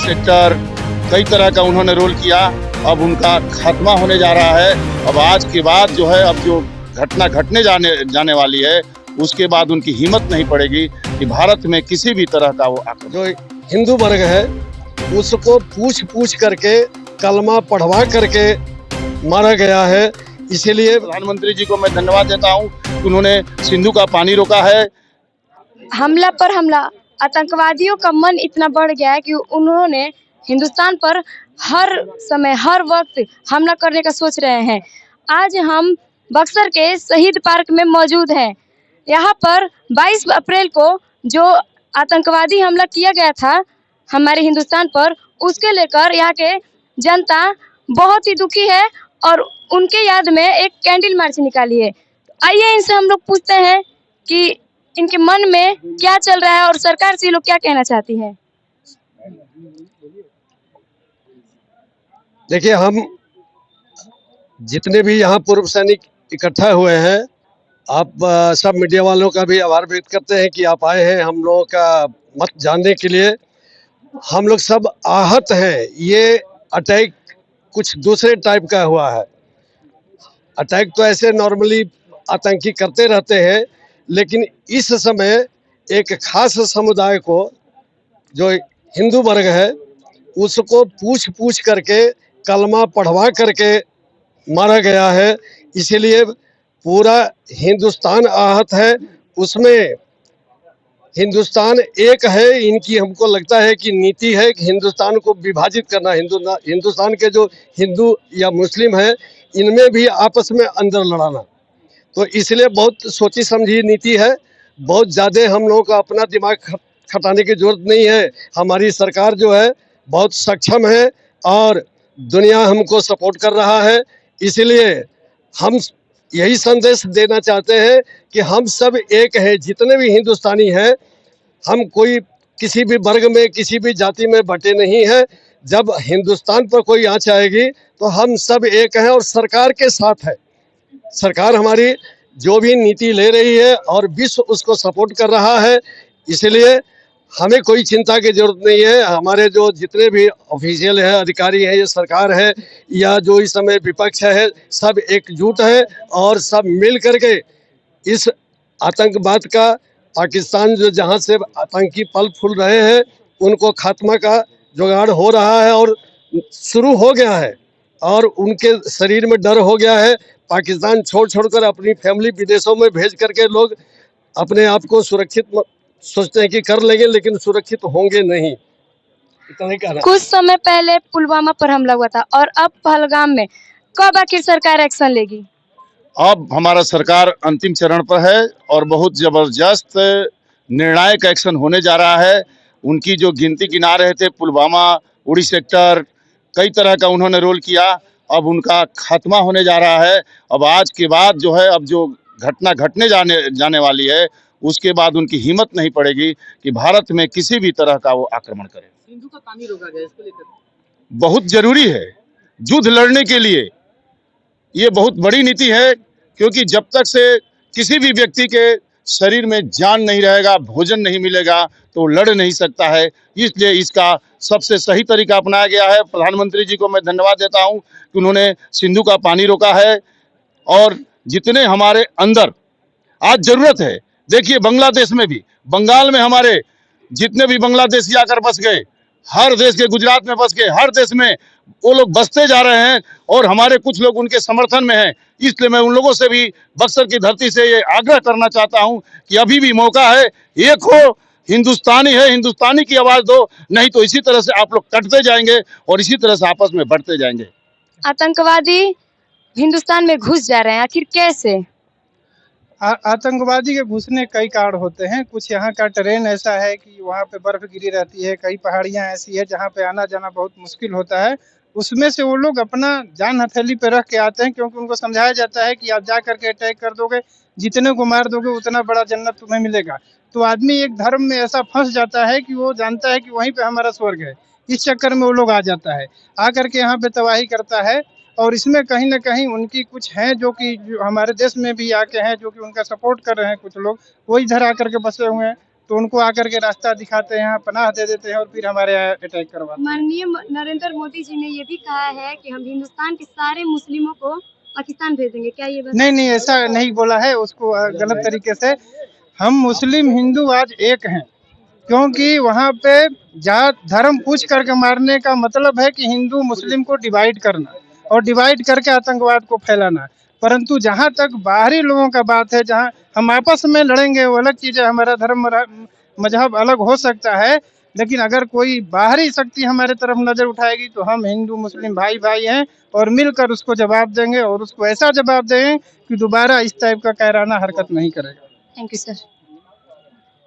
Sector, कई तरह का उन्होंने रोल किया। अब उनका खात्मा होने जा रहा है। अब आज के बाद जो है, अब जो घटना घटने जाने वाली है, उसके बाद उनकी हिम्मत नहीं पड़ेगी कि भारत में किसी भी तरह का वो आक्रमण। जो हिंदू वर्ग है उसको पूछ पूछ करके कलमा पढ़वा करके मारा गया है। इसीलिए प्रधानमंत्री जी को मैं धन्यवाद देता हूँ कि उन्होंने सिंधु का पानी रोका है। हमला पर हमला, आतंकवादियों का मन इतना बढ़ गया है कि उन्होंने हिंदुस्तान पर हर समय हर वक्त हमला करने का सोच रहे हैं। आज हम बक्सर के शहीद पार्क में मौजूद हैं। यहाँ पर 22 अप्रैल को जो आतंकवादी हमला किया गया था हमारे हिंदुस्तान पर, उसके लेकर यहाँ के जनता बहुत ही दुखी है और उनके याद में एक कैंडल मार्च निकाली है। आइए इनसे हम लोग पूछते हैं कि इनके मन में क्या चल रहा है और सरकार से ये लोग क्या कहना चाहती है। देखिए, हम जितने भी यहाँ पूर्व सैनिक इकट्ठा हुए हैं, आप सब मीडिया वालों का भी आभार व्यक्त करते हैं कि आप आए हैं हम लोगों का मत जानने के लिए। हम लोग सब आहत हैं। ये अटैक कुछ दूसरे टाइप का हुआ है। अटैक तो ऐसे नॉर्मली आतंकी करते रहते हैं, लेकिन इस समय एक खास समुदाय को, जो हिंदू वर्ग है, उसको पूछ पूछ करके कलमा पढ़वा करके मारा गया है। इसीलिए पूरा हिंदुस्तान आहत है। उसमें हिंदुस्तान एक है। इनकी हमको लगता है कि नीति है कि हिंदुस्तान को विभाजित करना। हिंदुस्तान के जो हिंदू या मुस्लिम है, इनमें भी आपस में अंदर लड़ाना। तो इसलिए बहुत सोची समझी नीति है। बहुत ज़्यादा हम लोगों का अपना दिमाग खटाने की जरूरत नहीं है। हमारी सरकार जो है बहुत सक्षम है और दुनिया हमको सपोर्ट कर रहा है। इसलिए हम यही संदेश देना चाहते हैं कि हम सब एक हैं। जितने भी हिंदुस्तानी हैं, हम कोई किसी भी वर्ग में, किसी भी जाति में बटे नहीं हैं। जब हिंदुस्तान पर कोई आँच आएगी तो हम सब एक हैं और सरकार के साथ है। सरकार हमारी जो भी नीति ले रही है और विश्व उसको सपोर्ट कर रहा है। इसलिए हमें कोई चिंता की जरूरत नहीं है। हमारे जो जितने भी ऑफिशियल है, अधिकारी हैं, ये सरकार है या जो इस समय विपक्ष है, सब एकजुट है और सब मिल करके इस आतंकवाद का, पाकिस्तान जो जहाँ से आतंकी पल फूल रहे हैं, उनको खात्मा का जुगाड़ हो रहा है और शुरू हो गया है और उनके शरीर में डर हो गया है। पाकिस्तान छोड़ कर अपनी फैमिली विदेशों में भेज करके लोग अपने आप को सुरक्षित सोचते हैं कि कर लेंगे, लेकिन सुरक्षित होंगे नहीं। इतना कहना। कुछ समय पहले पुलवामा पर हमला हुआ था और अब पहलगाम में, कब आखिर सरकार एक्शन लेगी? अब हमारा सरकार अंतिम चरण पर है और बहुत जबरदस्त निर्णायक एक्शन होने जा रहा है। उनकी जो गिनती गिना रहे थे, पुलवामा, उड़ी सेक्टर, कई तरह का उन्होंने रोल किया। अब उनका खात्मा होने जा रहा है। अब आज के बाद जो है, अब जो घटना घटने जाने वाली है, उसके बाद उनकी हिम्मत नहीं पड़ेगी कि भारत में किसी भी तरह का वो आक्रमण करे। सिंधु का पानी रोका गया, इसको लेकर बहुत जरूरी है युद्ध लड़ने के लिए। ये बहुत बड़ी नीति है, क्योंकि जब तक से किसी भी व्यक्ति के शरीर में जान नहीं रहेगा, भोजन नहीं मिलेगा, तो लड़ नहीं सकता है। इसलिए इसका सबसे सही तरीका अपनाया गया है। प्रधानमंत्री जी को मैं धन्यवाद देता हूं कि उन्होंने सिंधु का पानी रोका है। और जितने हमारे अंदर आज जरूरत है, देखिए बांग्लादेश में भी, बंगाल में हमारे जितने भी बांग्लादेशी आकर बस गए, हर देश के, गुजरात में बस गए, हर देश में वो लोग बसते जा रहे हैं और हमारे कुछ लोग उनके समर्थन में हैं। इसलिए मैं उन लोगों से भी बक्सर की धरती से ये आग्रह करना चाहता हूं कि अभी भी मौका है, एक हो, हिंदुस्तानी है, हिंदुस्तानी की आवाज दो, नहीं तो इसी तरह से आप लोग कटते जाएंगे और इसी तरह से आपस में बढ़ते जाएंगे। आतंकवादी हिंदुस्तान में घुस जा रहे हैं, आखिर कैसे? आतंकवादी के घुसने कई कारण होते हैं। कुछ यहाँ का ट्रेन ऐसा है कि वहाँ पे बर्फ गिरी रहती है। कई पहाड़ियाँ ऐसी है जहाँ पे आना जाना बहुत मुश्किल होता है। उसमें से वो लोग अपना जान हथेली पे रख के आते हैं, क्योंकि उनको समझाया जाता है कि आप जा करके अटैक कर दोगे, जितने को मार दोगे उतना बड़ा जन्नत तुम्हें मिलेगा। तो आदमी एक धर्म में ऐसा फंस जाता है कि वो जानता है कि वहीं पे हमारा स्वर्ग है। इस चक्कर में वो लोग आ जाता है, आकर के यहाँ पे तबाही करता है। और इसमें कहीं ना कहीं उनकी कुछ हैं जो कि हमारे देश में भी आके हैं, जो कि उनका सपोर्ट कर रहे हैं। कुछ लोग वो इधर आकर के बसे हुए हैं। तो उनको आकर के रास्ता दिखाते हैं, पनाह दे देते हैं और फिर हमारे यहाँ अटैक करवाते हैं। माननीय नरेंद्र मोदी जी ने ये भी कहा है कि हम हिंदुस्तान के सारे मुस्लिमों को पाकिस्तान भेजेंगे, क्या ये बात? नहीं, ऐसा नहीं बोला है, उसको गलत तरीके से। हम मुस्लिम हिंदू आज एक हैं, क्योंकि वहाँ पे जात धर्म पूछ करके मारने का मतलब है कि हिंदू मुस्लिम को डिवाइड करना और डिवाइड करके आतंकवाद को फैलाना। परंतु जहाँ तक बाहरी लोगों का बात है, जहाँ हम आपस में लड़ेंगे वो अलग चीज़ है, हमारा धर्म मजहब अलग हो सकता है, लेकिन अगर कोई बाहरी शक्ति हमारे तरफ नजर उठाएगी तो हम हिंदू मुस्लिम भाई भाई हैं और मिलकर उसको जवाब देंगे और उसको ऐसा जवाब देंगे कि दोबारा इस टाइप का कायराना हरकत नहीं करेगा। Thank you sir.